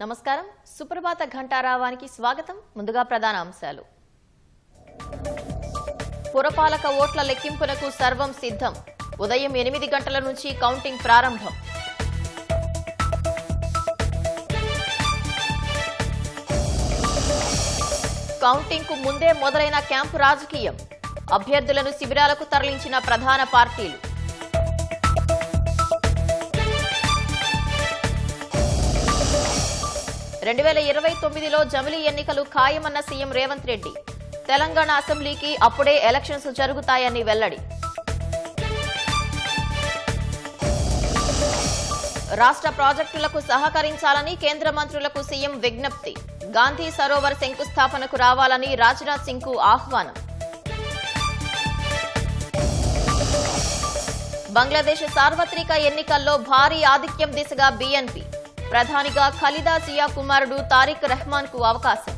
నమస్కారం సుప్రభాత ఘంటారావానికి స్వాగతం. ముందుగా ప్రధాన అంశాలు. పురపాలక ఓట్ల లెక్కింపునకు సర్వం సిద్ధం. ఉదయం 8 గంటల నుంచి కౌంటింగ్ ప్రారంభం. కౌంటింగ్ కు ముందే మొదలైన క్యాంపు రాజకీయం. అభ్యర్థులను శిబిరాలకు తరలించిన ప్రధాన పార్టీలు. రెండు 2029లో జమిలీ ఎన్నికలు ఖాయమన్న సీఎం రేవంత్ రెడ్డి. తెలంగాణ అసెంబ్లీకి అప్పుడే ఎలక్షన్స్ జరుగుతాయని వెల్లడి. రాష్ట్ర ప్రాజెక్టులకు సహకరించాలని కేంద్ర మంత్రులకు సీఎం విజ్ఞప్తి. గాంధీ సరోవర్ శంకుస్థాపనకు రావాలని రాజ్నాథ్ సింగ్ కు ఆహ్వానం. బంగ్లాదేశ్ సార్వత్రిక ఎన్నికల్లో భారీ ఆధిక్యం దిశగా బీఎన్పీ. ప్రధానిగా ఖలీదా జియా కుమారుడు తారిక్ రెహమాన్ కు అవకాశం.